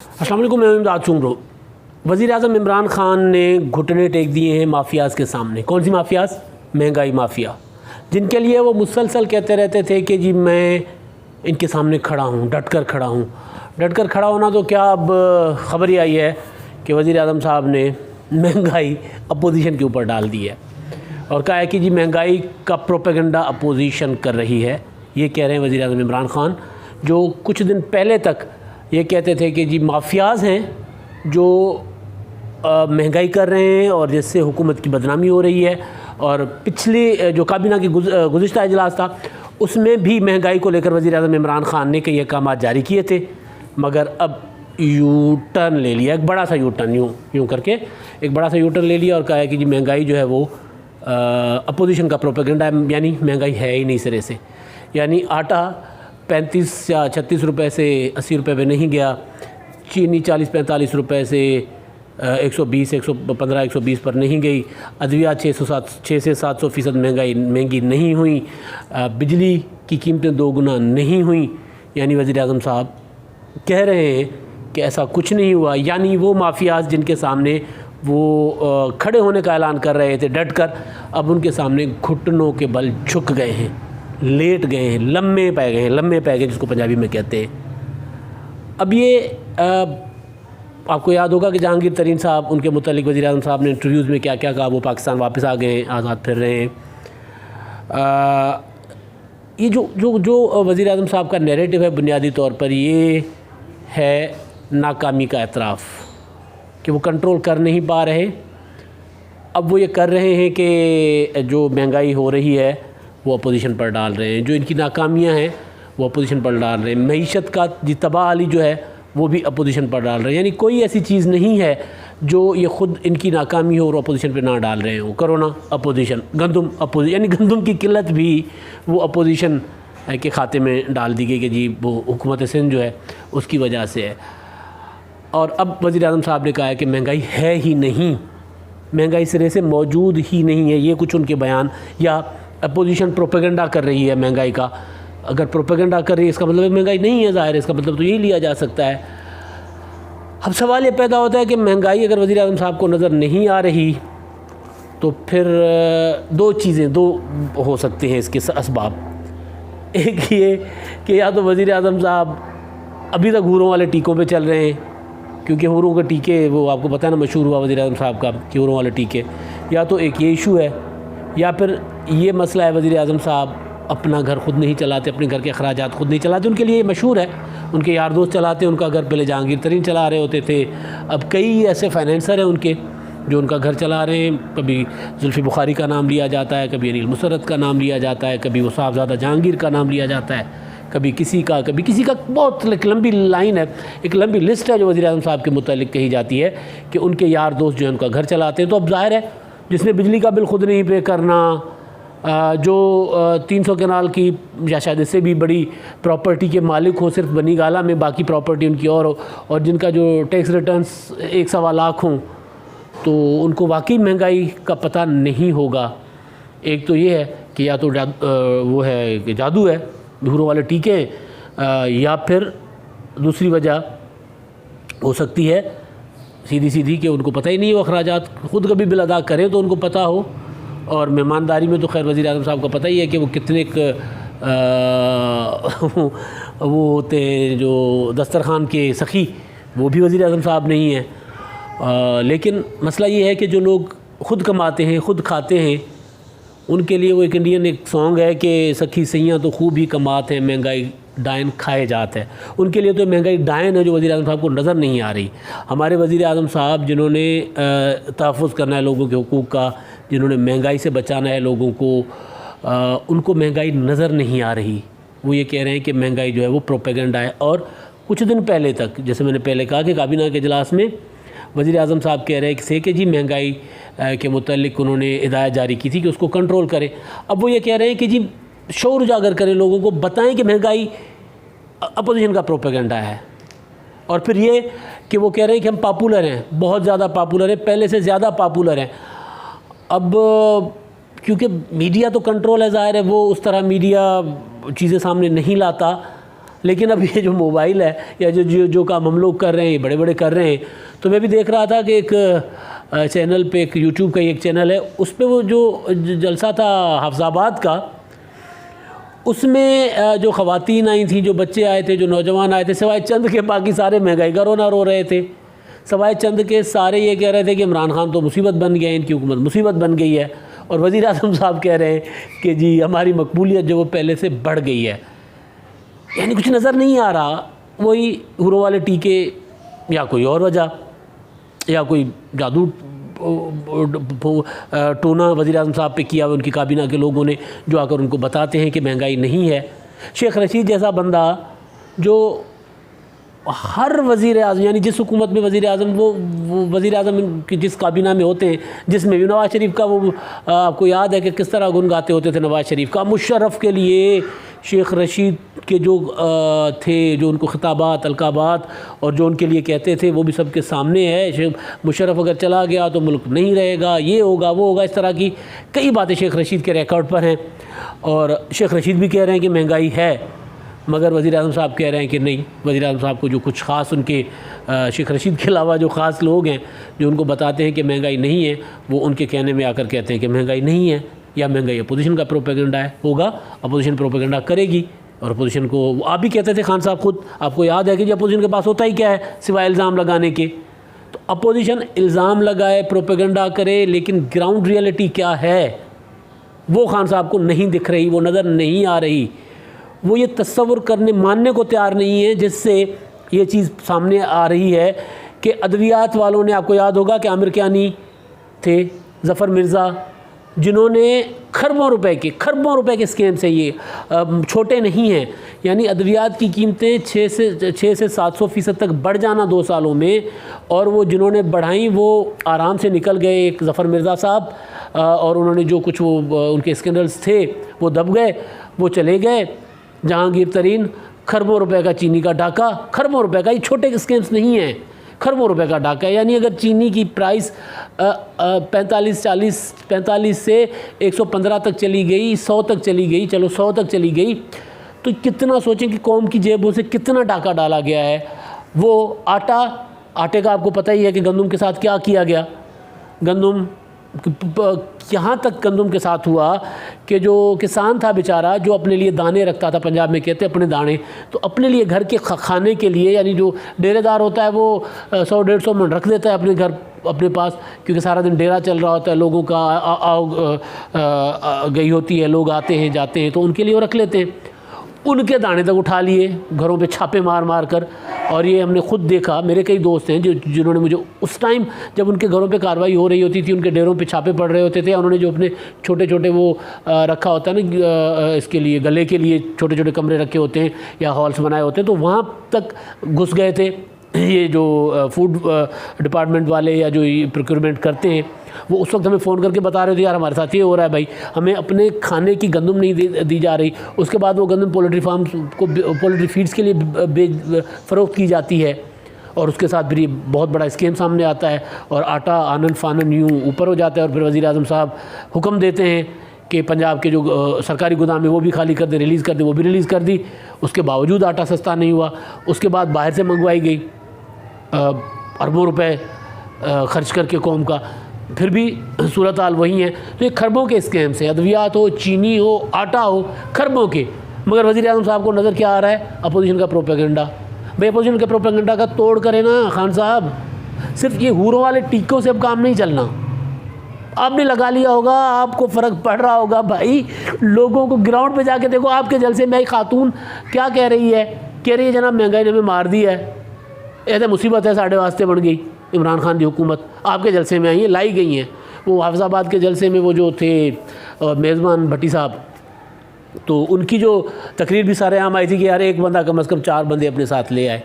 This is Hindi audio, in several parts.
अस्सलाम वालेकुम, मैं इमदाद चुमरो। वज़ीर-ए-आज़म इमरान ख़ान ने घुटने टेक दिए हैं माफियाज़ के सामने। कौन सी माफियाज़? महंगाई माफिया, जिनके लिए वो मुसलसल कहते रहते थे कि जी मैं इनके सामने खड़ा हूँ, डट कर खड़ा हूँ। डट कर खड़ा होना तो क्या, अब ख़बर ही आई है कि वज़ीर-ए-आज़म साहब ने महंगाई अपोजिशन के ऊपर डाल दी है और कहा है कि जी महंगाई का प्रोपेगेंडा अपोजिशन कर रही है। ये कह रहे हैं वज़ीर-ए-आज़म इमरान ख़ान, जो कुछ दिन पहले तक ये कहते थे कि जी माफियाज़ हैं जो महंगाई कर रहे हैं और जिससे हुकूमत की बदनामी हो रही है। और पिछली जो काबीना की गुज़िश्ता इजलास था उसमें भी महंगाई को लेकर वज़ीर-ए-आज़म इमरान ख़ान ने कई अहकाम जारी किए थे, मगर अब यू टर्न ले लिया, एक बड़ा सा यू टर्न, यूँ करके एक बड़ा सा यू टर्न ले लिया और कहा है कि जी महंगाई जो है वो अपोजिशन का प्रोपेगेंडा है, यानी महंगाई है ही नहीं सिरे से। यानी आटा 35 या 36 रुपये से 80 रुपये में नहीं गया, चीनी 40-45 रुपये से 120, 115, 120 पर नहीं गई, अद्विया 6 से 700% महंगी नहीं हुई, बिजली की कीमतें 2 गुना नहीं हुई। यानी वज़ीर-ए-आज़म साहब कह रहे हैं कि ऐसा कुछ नहीं हुआ। यानी वो माफियाज़ जिनके सामने वो खड़े होने का ऐलान कर रहे थे डट कर, अब उनके सामने घुटनों के बल झुक गए हैं, लेट गए हैं, लम्बे पै गए जिसको पंजाबी में कहते हैं। अब ये आपको याद होगा कि जहांगीर तरीन साहब, उनके मुतालिक वज़ीर-ए-आज़म साहब ने इंटरव्यूज़ में क्या क्या कहा। वो पाकिस्तान वापस आ गए हैं, आज़ाद फिर रहे हैं। ये जो वज़ीर-ए-आज़म साहब का नैरेटिव है, बुनियादी तौर पर ये है नाकामी का एतराफ़ कि वो कंट्रोल कर नहीं पा रहे। अब वो ये कर रहे हैं कि जो महंगाई हो रही है वो अपोजिशन पर डाल रहे हैं, जो इनकी नाकामियां हैं वो अपोजिशन पर डाल रहे हैं, मईशत का जी तबाही जो है वो भी अपोजिशन पर डाल रहे हैं। यानी कोई ऐसी चीज़ नहीं है जो ये ख़ुद इनकी नाकामी हो और अपोजिशन पर ना डाल रहे हो। कोरोना अपोजिशन, गंदम अपोजिशन, यानी गंदम की किल्लत भी वो अपोजिशन के खाते में डाल दी गई कि जी वो हुकूमत सिंध जो है उसकी वजह से है। और अब वज़ीर-ए-आज़म साहब ने कहा है कि महंगाई है ही नहीं, महंगाई सिरे से मौजूद ही नहीं है। ये कुछ उनके बयान, या अपोजिशन प्रोपेगेंडा कर रही है महंगाई का। अगर प्रोपेगेंडा कर रही है इसका मतलब महंगाई नहीं है, ज़ाहिर है, इसका मतलब तो यही लिया जा सकता है। अब सवाल ये पैदा होता है कि महंगाई अगर वज़ीर-ए-आज़म साहब को नज़र नहीं आ रही तो फिर दो हो सकते हैं इसके असबाब। एक ये कि या तो वज़ीर-ए-आज़म साहब अभी तक हूरों वाले टीकों पे चल रहे हैं, क्योंकि हूरों के टीके वो आपको पता है ना, मशहूर हुआ वज़ीर-ए-आज़म साहब का कि हूरों वाले टीके। या तो एक ये इशू है, या फिर ये मसला है वज़ीर-ए-आज़म साहब अपना घर ख़ुद नहीं चलाते, अपने घर के अखराजात ख़ुद नहीं चलाते। उनके लिए मशहूर है, उनके यार दोस्त चलाते हैं उनका घर। पहले जहांगीर तरीन चला रहे होते थे, अब कई ऐसे फाइनेंसर हैं उनके जो उनका घर चला रहे हैं। कभी जुल्फ़ी बुखारी का नाम लिया जाता है, कभी अनिल मुसर्रत का नाम लिया जाता है, कभी वो साहबज़ादा जहांगीर का नाम लिया जाता है, कभी किसी का। बहुत एक लंबी लाइन है, एक लंबी लिस्ट है जो वज़ीर-ए-आज़म साहब के मुतालिक कही जाती है कि उनके यार दोस्त जो है उनका घर चलाते हैं। तो अब ज़ाहिर है जिसने बिजली का बिल ख़ुद नहीं पे करना, जो 300 कनाल की या शायद इससे भी बड़ी प्रॉपर्टी के मालिक हो सिर्फ बनी गाला में, बाकी प्रॉपर्टी उनकी और हो, और जिनका जो टैक्स रिटर्न्स 1-1.25 लाख हों, तो उनको वाकई महंगाई का पता नहीं होगा। एक तो ये है कि या तो वो है कि जादू है, हूरों वाले टीके, या फिर दूसरी वजह हो सकती है सीधी कि उनको पता ही नहीं हो, अखराजात ख़ुद कभी बिल अदा करें तो उनको पता हो। और मेहमानदारी में तो खैर वज़ीर-ए-आज़म साहब को पता ही है कि वो कितने वो होते हैं जो दस्तरखान के सखी, वो भी वज़ीर-ए-आज़म साहब नहीं हैं। लेकिन मसला ये है कि जो लोग ख़ुद कमाते हैं, ख़ुद खाते हैं, उनके लिए वो एक इंडियन एक सॉन्ग है कि सखी सैयाँ तो खूब ही कमाते हैं, महंगाई डायन खाए जाते हैं। उनके लिए तो महंगाई डायन है जो वज़ीर-ए-आज़म साहब को नज़र नहीं आ रही। हमारे वज़ीर-ए-आज़म साहब जिन्होंने तहफ़्फ़ुज़ करना है लोगों के हुकूक़ का, जिन्होंने महंगाई से बचाना है लोगों को, उनको महंगाई नज़र नहीं आ रही। वो ये कह रहे हैं कि महंगाई जो है वो प्रोपेगेंडा है। और कुछ दिन पहले तक, जैसे मैंने पहले कहा कि काबीना के इजलास में वज़ीर-ए-आज़म साहब कह रहे हैं कि जी महंगाई के मुतालिक उन्होंने हिदायत जारी की थी कि उसको कंट्रोल करें। अब वो ये कह रहे हैं कि जी शऊर उजागर करें, लोगों को बताएं कि महंगाई अपोजिशन का प्रोपेगेंडा है। और फिर ये कि वो कह रहे हैं कि हम पॉपुलर हैं, बहुत ज़्यादा पॉपुलर हैं, पहले से ज़्यादा पॉपुलर हैं। अब क्योंकि मीडिया तो कंट्रोल है, ज़ाहिर है वो उस तरह मीडिया चीज़ें सामने नहीं लाता, लेकिन अब ये जो मोबाइल है या जो काम हम लोग कर रहे हैं, बड़े बड़े कर रहे हैं। तो मैं भी देख रहा था कि एक चैनल पे, एक यूट्यूब का एक चैनल है, उस पर वो जो जलसा था हाफिजाबाद का, उसमें जो ख़वातीन आई थी, जो बच्चे आए थे, जो नौजवान आए थे, सिवाय चंद के बाकी सारे महंगाई का रोना रो रहे थे। सिवाय चंद के सारे ये कह रहे थे कि इमरान खान तो मुसीबत बन गया है, इनकी हुकूमत मुसीबत बन गई है। और वज़ीर आज़म साहब कह रहे हैं कि जी हमारी मकबूलियत जो वो पहले से बढ़ गई है। यानी कुछ नज़र नहीं आ रहा, वही हुरों वाले टीके या कोई और वजह या कोई जादू टोना वज़ीर आज़म साहब पे किया हुआ उनकी काबीना के लोगों ने, जो आकर उनको बताते हैं कि महंगाई नहीं है। शेख रशीद जैसा बंदा जो हर वज़ीर आज़म, यानी जिस हुकूमत में वज़ीर आज़म वो वज़ीर आज़म की जिस काबीना में होते हैं, जिसमें भी नवाज़ शरीफ का वो आपको याद है कि किस तरह गुन गाते होते थे नवाज़ शरीफ का। मुशर्रफ के लिए शेख रशीद के जो थे, जो उनको खिताबात अलकाबात और जो उनके लिए कहते थे, वो भी सबके सामने है। शेख मुशर्रफ अगर चला गया तो मुल्क नहीं रहेगा, ये होगा वो होगा, इस तरह की कई बातें शेख रशीद के रिकॉर्ड पर हैं। और शेख रशीद भी कह रहे हैं कि महंगाई है, मगर वज़ीर आज़म साहब कह रहे हैं कि नहीं। वज़ीर आज़म साहब को जो कुछ ख़ास उनके शेख रशीद के अलावा जो ख़ास लोग हैं जो उनको बताते हैं कि महंगाई नहीं है, वो उनके कहने में आकर कहते हैं कि महंगाई नहीं है, या महंगाई अपोजिशन का प्रोपेगेंडा है। होगा, अपोजिशन प्रोपेगेंडा करेगी। और अपोजिशन को आप भी कहते थे, खान साहब खुद, आपको याद है कि जी अपोजिशन के पास होता ही क्या है सिवाय इल्ज़ाम लगाने के। तो अपोजिशन इल्ज़ाम लगाए, प्रोपेगेंडा करे, लेकिन ग्राउंड रियलिटी क्या है वो खान साहब को नहीं दिख रही, वो नज़र नहीं आ रही। वो ये तस्वुर करने, मानने को तैयार नहीं है, जिससे ये चीज़ सामने आ रही है कि अद्वियात वालों ने, आपको याद होगा कि आमिर कियानी थे, ज़फ़र मिर्ज़ा, जिन्होंने खरबों रुपए के स्कैम से, ये छोटे नहीं हैं, यानी अद्वियात की कीमतें 6 से 700% तक बढ़ जाना 2 सालों में, और वो जिन्होंने बढ़ाई वो आराम से निकल गए। एक ज़फ़र मिर्ज़ा साहब, और उन्होंने जो कुछ वो उनके स्कैंडल्स थे वो दब गए, वो चले गए। जहांगीर तरीन, खरबों रुपए का चीनी का डाका, खरबों रुपए का, ये छोटे स्कैम्स नहीं हैं, खरबों रुपए का डाका है। यानी अगर चीनी की प्राइस 45 से 115 तक चली गई, 100 तक चली गई, चलो 100 तक चली गई, तो कितना सोचें कि कौम की जेबों से कितना डाका डाला गया है। वो आटे का आपको पता ही है कि गंदम के साथ क्या किया गया। गंदम यहाँ तक गंदम के साथ हुआ कि जो किसान था बेचारा, जो अपने लिए दाने रखता था, पंजाब में कहते अपने दाने, तो अपने लिए घर के खाने के लिए, यानी जो डेरेदार होता है वो 100-150 मन रख देता है अपने घर, अपने पास, क्योंकि सारा दिन डेरा चल रहा होता है, लोगों का गई होती है, लोग आते हैं जाते हैं, तो उनके लिए वो रख लेते हैं। उनके दाने तक उठा लिए घरों पे छापे मार मार कर। और ये हमने खुद देखा, मेरे कई दोस्त हैं जिन्होंने मुझे उस टाइम जब उनके घरों पे कार्रवाई हो रही होती थी, उनके डेरों पे छापे पड़ रहे होते थे, उन्होंने जो अपने छोटे छोटे वो रखा होता है ना, इसके लिए गले के लिए छोटे छोटे कमरे रखे होते हैं या हॉल्स बनाए होते हैं, तो वहाँ तक घुस गए थे। ये जो फूड डिपार्टमेंट वाले या जो प्रोक्योरमेंट करते हैं, वो उस वक्त हमें फ़ोन करके बता रहे थे, यार हमारे साथ ये हो रहा है भाई, हमें अपने खाने की गंदम नहीं दी जा रही। उसके बाद वो गंदम पोल्ट्री फार्म को, पोल्ट्री फीड्स के लिए फ़रोख्त की जाती है, और उसके साथ फिर ये बहुत बड़ा स्कीम सामने आता है, और आटा आनन फानन यूँ ऊपर हो जाता है। और फिर वज़ीर आज़म साहब हुक्म देते हैं कि पंजाब के जो सरकारी गोदाम है वो भी खाली कर दे, रिलीज़ कर दे, वो भी रिलीज़ कर दी। उसके बावजूद आटा सस्ता नहीं हुआ। उसके बाद बाहर से मंगवाई गई अरबों रुपए ख़र्च करके कौम का, फिर भी सूरत हाल वही है। तो ये खरबों के स्कैम्स हैं, अद्वियात हो, चीनी हो, आटा हो, खरबों के। मगर वज़ीर आज़म साहब को नज़र क्या आ रहा है? अपोजिशन का प्रोपेगेंडा। भाई अपोजिशन के प्रोपेगेंडा का तोड़ करे ना खान साहब। सिर्फ ये हुरों वाले टीकों से अब काम नहीं चलना। आपने लगा लिया होगा, आपको फ़र्क पड़ रहा होगा भाई। लोगों को ग्राउंड पे जाके देखो, आपके जलसे में एक खातून क्या कह रही है? कह रही है जनाब महंगाई ने हमें मार दी है, ऐसे मुसीबत है, साढ़े वास्ते बन गई। इमरान खान की हुकूमत आपके जलसे में आई है, लाई गई हैं। वो हाफिज़ाबाद के जलसे में वो जो थे मेज़बान भट्टी साहब, तो उनकी जो तकरीर भी सारे आम आई थी कि यार एक बंदा कम से कम 4 बंदे अपने साथ ले आए,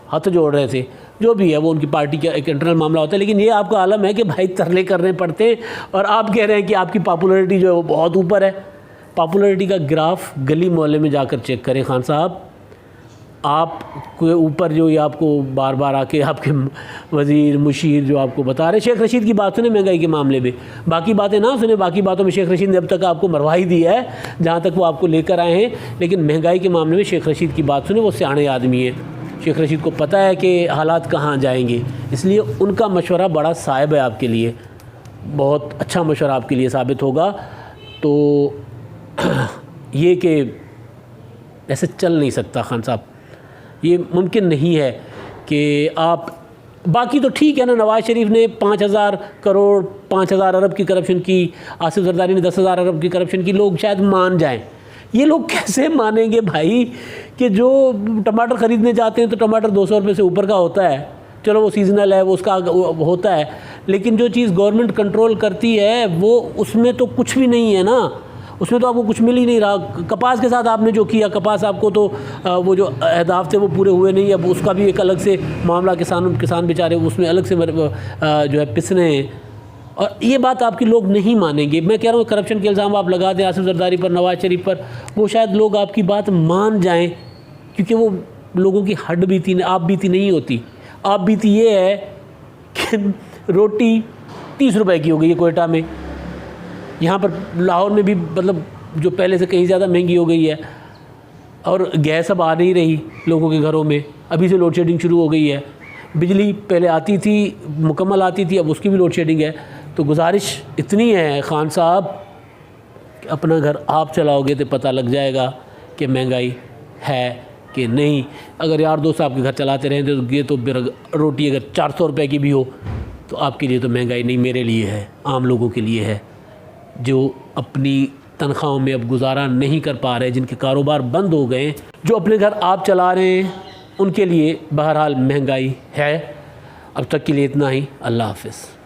हाथ जोड़ रहे थे। जो भी है वो उनकी पार्टी का एक इंटरनल मामला होता है, लेकिन ये आपका आलम है कि भाई तरले करने पड़ते हैं। और आप कह रहे हैं कि आपकी पॉपुलैरिटी जो है वो बहुत ऊपर है। पॉपुलैरिटी का ग्राफ गली मोहल्ले में जाकर चेक करें खान साहब। आपके ऊपर जो ये आपको बार बार आके आपके वज़ीर मुशीर जो आपको बता रहे, शेख रशीद की बात सुने महंगाई के मामले में, बाकी बातें ना सुने। बाकी बातों में शेख रशीद ने अब तक आपको मरवा ही दिया है जहाँ तक वो आपको लेकर आए हैं, लेकिन महंगाई के मामले में शेख रशीद की बात सुने। वो सियाने आदमी है, शेख रशीद को पता है कि हालात कहाँ जाएंगे, इसलिए उनका मशवरा बड़ा साहिब है आपके लिए, बहुत अच्छा मशवरा आपके लिए साबित होगा। तो ये कि ऐसे चल नहीं सकता खान साहब, ये मुमकिन नहीं है कि आप, बाकी तो ठीक है ना, नवाज़ शरीफ ने 5,000 करोड़ 5,000 अरब की करप्शन की, आसिफ जरदारी ने 10,000 अरब की करप्शन की, लोग शायद मान जाएं। ये लोग कैसे मानेंगे भाई कि जो टमाटर ख़रीदने जाते हैं तो टमाटर 200 रुपये से ऊपर का होता है, चलो वो सीज़नल है, वो उसका होता है, लेकिन जो चीज़ गवर्नमेंट कंट्रोल करती है वो उसमें तो कुछ भी नहीं है ना, उसमें तो आपको कुछ मिल ही नहीं रहा। कपास के साथ आपने जो किया, कपास आपको तो वो जो अहदाफ थे वो पूरे हुए नहीं, अब उसका भी एक अलग से मामला, किसान बेचारे उसमें अलग से जो है पिसने हैं, और ये बात आपकी लोग नहीं मानेंगे। मैं कह रहा हूँ करप्शन के इल्ज़ाम आप लगा दें आसिफ जरदारी पर, नवाज़ शरीफ पर, वो शायद लोग आपकी बात मान जाएँ, क्योंकि वो लोगों की हड बीती आप बीती नहीं होती। आप बीती ये है कि रोटी 30 रुपए की हो गई है कोयटा में, यहाँ पर लाहौर में भी मतलब जो पहले से कहीं ज़्यादा महंगी हो गई है, और गैस अब आ नहीं रही लोगों के घरों में, अभी से लोड शेडिंग शुरू हो गई है। बिजली पहले आती थी, मुकम्मल आती थी, अब उसकी भी लोड शेडिंग है। तो गुजारिश इतनी है खान साहब, अपना घर आप चलाओगे तो पता लग जाएगा कि महंगाई है कि नहीं। अगर यार दोस्त आपके घर चलाते रहेंगे तो रोटी अगर 400 रुपये की भी हो तो आपके लिए तो महंगाई नहीं, मेरे लिए है, आम लोगों के लिए है, जो अपनी तनख्वाहों में अब गुजारा नहीं कर पा रहे, जिनके कारोबार बंद हो गए, जो अपने घर आप चला रहे हैं, उनके लिए बहरहाल महंगाई है। अब तक के लिए इतना ही। अल्लाह हाफ़िज़।